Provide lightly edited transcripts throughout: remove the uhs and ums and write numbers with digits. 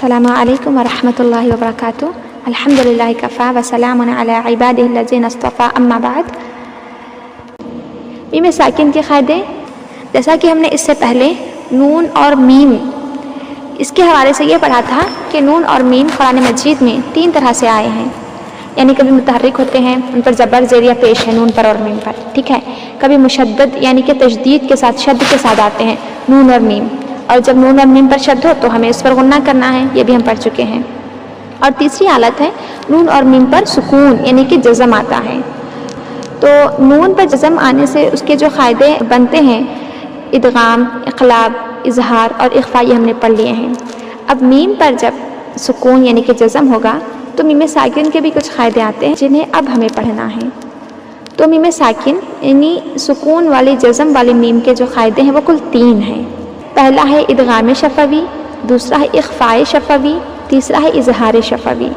السلام علیکم ورحمۃ اللہ وبرکاتہ۔ الحمدللہ کفا وسلام علی عبادہ الذین اصطفیٰ، اما بعد۔ میم ساکن کے قاعدے، جیسا کہ ہم نے اس سے پہلے نون اور میم اس کے حوالے سے یہ پڑھا تھا کہ نون اور میم قرآن مجید میں 3 طرح سے آئے ہیں، یعنی کبھی متحرک ہوتے ہیں، ان پر زبر زیر یا پیش ہے نون پر اور میم پر، ٹھیک ہے۔ کبھی مشدد یعنی کہ تشدید کے ساتھ، شد کے ساتھ آتے ہیں نون اور میم، اور جب نون اور میم پر شد ہو تو ہمیں اس پر غنہ کرنا ہے، یہ بھی ہم پڑھ چکے ہیں۔ اور تیسری حالت ہے نون اور میم پر سکون یعنی کہ جزم آتا ہے۔ تو نون پر جزم آنے سے اس کے جو قاعدے بنتے ہیں، ادغام، اقلاب، اظہار اور اخفاء، یہ ہم نے پڑھ لیے ہیں۔ اب میم پر جب سکون یعنی کہ جزم ہوگا تو میم ساکن کے بھی کچھ قاعدے آتے ہیں جنہیں اب ہمیں پڑھنا ہے۔ تو میم ساکن یعنی سکون والی جزم والی میم کے جو قاعدے ہیں وہ کل 3 ہیں۔ پہلا ہے ادغام شفوی، دوسرا ہے اخفاء شفوی، تیسرا ہے اظہار شفوی۔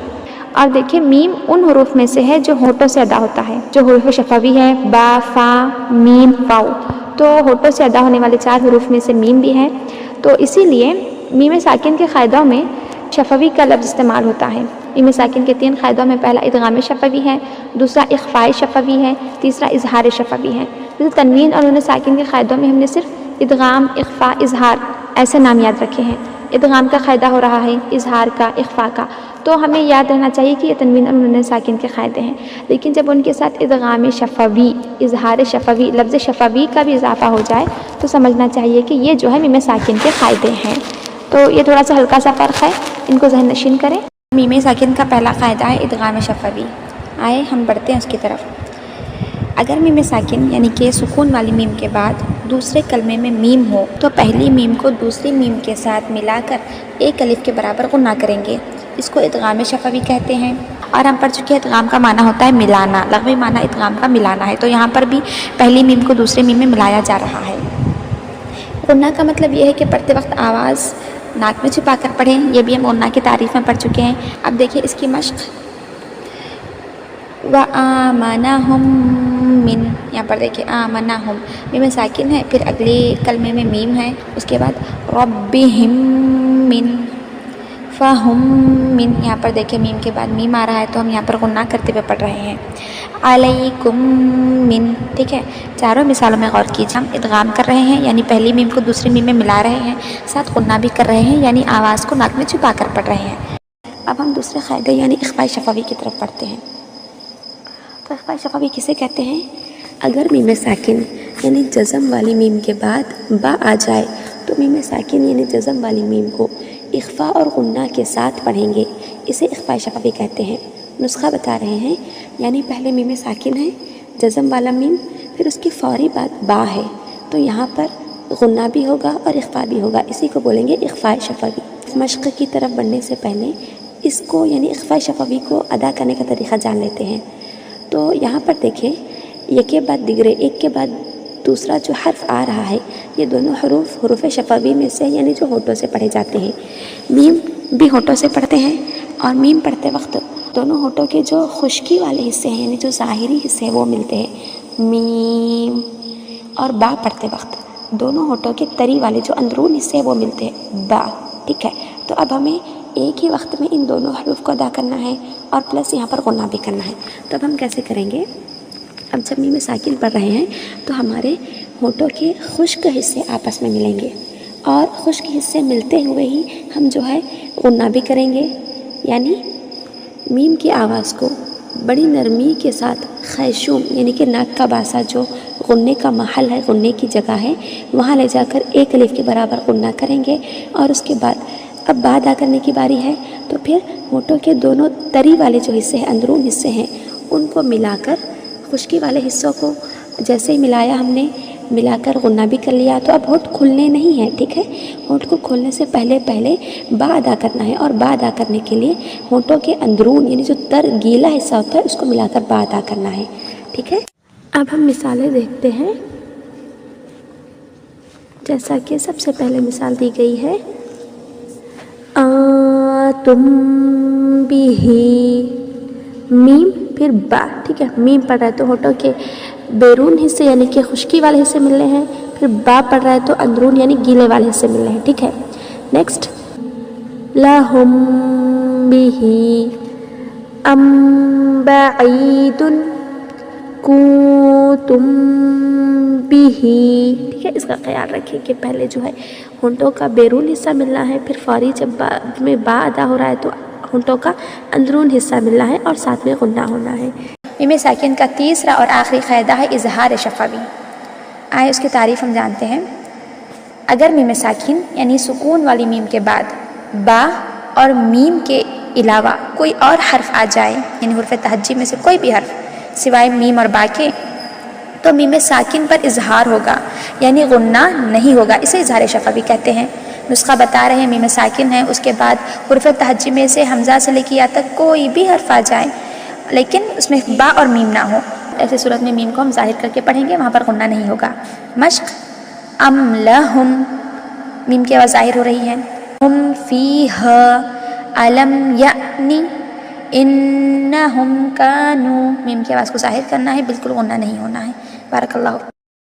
اور دیکھیں میم ان حروف میں سے ہے جو ہونٹوں سے ادا ہوتا ہے، جو حروف شفوی ہے با، فا، میم، واو، تو ہونٹوں سے ادا ہونے والے 4 حروف میں سے میم بھی ہے۔ تو اسی لیے میم ساکن کے قاعدوں میں شفوی کا لفظ استعمال ہوتا ہے۔ میم ساکن کے 3 قاعدوں میں پہلا ادغام شفوی ہے، دوسرا اخفاء شفوی ہے، تیسرا اظہار شفوی ہے۔ جیسے تنوین اور نون ساکن کے قاعدوں میں ہم نے صرف ادغام، اخفاء، اظہار ایسے نام یاد رکھے ہیں۔ ادغام کا قاعدہ ہو رہا ہے، اظہار کا، اخفاء کا، تو ہمیں یاد رہنا چاہیے کہ یہ تنوین اور نون ساکن کے قاعدے ہیں۔ لیکن جب ان کے ساتھ ادغام شفوی، اظہار شفوی، لفظ شفوی کا بھی اضافہ ہو جائے تو سمجھنا چاہیے کہ یہ جو ہے میم ساکن کے قاعدے ہیں۔ تو یہ تھوڑا سا ہلکا سا فرق ہے، ان کو ذہن نشین کریں۔ میم ساکن کا پہلا قاعدہ ہے ادغام شفوی۔ آئے ہم بڑھتے ہیں اس کی طرف۔ اگر میم ساکن یعنی کہ سکون والی میم کے بعد دوسرے کلمے میں میم ہو تو پہلی میم کو دوسری میم کے ساتھ ملا کر ایک الف کے برابر غنہ کریں گے، اس کو ادغام شفوی کہتے ہیں۔ اور ہم پڑھ چکے ادغام کا معنی ہوتا ہے ملانا، لغوی معنی ادغام کا ملانا ہے، تو یہاں پر بھی پہلی میم کو دوسری میم میں ملایا جا رہا ہے۔ غنہ کا مطلب یہ ہے کہ پڑھتے وقت آواز ناک میں چھپا کر پڑھیں، یہ بھی ہم غنہ کی تعریف میں پڑھ چکے ہیں۔ اب دیکھیں اس کی مشق، وَآمَنَهُم مِّن، یہاں پر دیکھیں آمَنَهُم میم ساکن ہے، پھر اگلی کلمے میں میم ہے، اس کے بعد رَبِّهِم مِّن، فَهُم مِّن، یہاں پر دیکھیں میم کے بعد میم آ رہا ہے تو ہم یہاں پر غنہ کرتے ہوئے پڑھ رہے ہیں۔ عَلَيْكُم مِّن، ٹھیک ہے۔ چاروں مثالوں میں غور کیجیے، ہم ادغام کر رہے ہیں یعنی پہلی میم کو دوسری میم میں ملا رہے ہیں، ساتھ غنہ بھی کر رہے ہیں یعنی آواز کو ناک میں چھپا کر پڑھ رہے ہیں۔ اب ہم دوسرے قاعدے یعنی اخفاء شفوی کی طرف پڑھتے ہیں۔ تو اخفاء شفوی کسے کہتے ہیں؟ اگر میم ساکن یعنی جزم والی میم کے بعد با آ جائے تو میم ساکن یعنی جزم والی میم کو اخفاء اور غنہ کے ساتھ پڑھیں گے، اسے اخفاء شفوی کہتے ہیں۔ نسخہ بتا رہے ہیں، یعنی پہلے میم ساکن ہے، جزم والا میم، پھر اس کی فوری بعد با ہے، تو یہاں پر غنہ بھی ہوگا اور اخفاء بھی ہوگا، اسی کو بولیں گے اخفاء شفوی۔ مشق کی طرف بڑھنے سے پہلے اس کو یعنی اخفاء شفوی کو ادا کرنے کا طریقہ جان لیتے ہیں۔ تو یہاں پر دیکھیں، یک کے بعد دیگرے، ایک کے بعد دوسرا جو حرف آ رہا ہے، یہ دونوں حروف شفوی میں سے یعنی جو ہونٹوں سے پڑھے جاتے ہیں۔ میم بھی ہونٹوں سے پڑھتے ہیں، اور میم پڑھتے وقت دونوں ہونٹوں کے جو خشکی والے حصے ہیں یعنی جو ظاہری حصے ہیں وہ ملتے ہیں، میم، اور با پڑھتے وقت دونوں ہونٹوں کے تری والے جو اندرون حصے ہیں وہ ملتے ہیں، با، ٹھیک ہے۔ تو اب ہمیں ایک ہی وقت میں ان دونوں حروف کو ادا کرنا ہے اور پلس یہاں پر غنہ بھی کرنا ہے۔ تو اب ہم کیسے کریں گے؟ اب جب میم ساکن پڑھ رہے ہیں تو ہمارے ہونٹوں کے خشک حصے آپس میں ملیں گے، اور خشک حصے ملتے ہوئے ہی ہم جو ہے غنہ بھی کریں گے، یعنی میم کی آواز کو بڑی نرمی کے ساتھ خیشوم یعنی کہ ناک کا باسا جو غنے کا محل ہے، غنے کی جگہ ہے، وہاں لے جا کر ایک الف کے برابر غنہ کریں گے۔ اور اس کے بعد اب با ادا کرنے کی باری ہے، تو پھر ہونٹوں کے دونوں تری والے جو حصے ہیں، اندرون حصے ہیں، ان کو ملا کر خشکی والے حصوں کو جیسے ہی ملایا ہم نے، ملا کر غنہ بھی کر لیا، تو اب ہونٹ کھلنے نہیں ہیں، ٹھیک ہے۔ ہونٹ کو کھولنے سے پہلے با ادا کرنا ہے، اور با ادا کرنے کے لیے ہونٹوں کے اندرون یعنی جو تر گیلا حصہ ہوتا ہے اس کو ملا کر با ادا کرنا ہے، ٹھیک ہے۔ اب ہم مثالیں دیکھتے ہیں، جیسا کہ سب سے پہلے مثال دی گئی ہے، تم بھی میم پھر با، ٹھیک ہے۔ میم پڑھ رہا ہے تو ہونٹوں کے بیرون حصے یعنی کہ خشکی والے حصے مل رہے ہیں، پھر با پڑھ رہا ہے تو اندرون یعنی گیلے والے حصے مل رہے ہیں، ٹھیک ہے۔ نیکسٹ، لہم بہ ام بعید کنتم بہ. ٹھیک ہے، اس کا خیال رکھیں کہ پہلے جو ہے ہونٹوں کا بیرون حصہ ملنا ہے، پھر فوری جب میں با ادا ہو رہا ہے تو ہونٹوں کا اندرون حصہ ملنا ہے اور ساتھ میں غنہ ہونا ہے. میم ساکن کا تیسرا اور آخری قاعدہ ہے اظہار شفوی. آئے اس کی تعریف ہم جانتے ہیں. اگر میم ساکن یعنی سکون والی میم کے بعد با اور میم کے علاوہ کوئی اور حرف آ جائے، یعنی حرف تہجی میں سے کوئی بھی حرف سوائے میم اور با کے، تو میم ساکن پر اظہار ہوگا، یعنی غنہ نہیں ہوگا. اسے اظہار شفوی کہتے ہیں. نسخہ بتا رہے ہیں میم ساکن ہے، اس کے بعد حرف تہجی میں سے حمزہ سے لے کے یا تک کوئی بھی حرف آ جائے لیکن اس میں با اور میم نہ ہو، ایسے صورت میں میم کو ہم ظاہر کر کے پڑھیں گے، وہاں پر غنہ نہیں ہوگا. مشق ام لہم، میم کی آواز ظاہر ہو رہی ہے. ہم فیہا علم یعنی انہم کانو، میم کی آواز کو ظاہر کرنا ہے، بالکل غنہ نہیں ہونا ہے. بارک اللہ.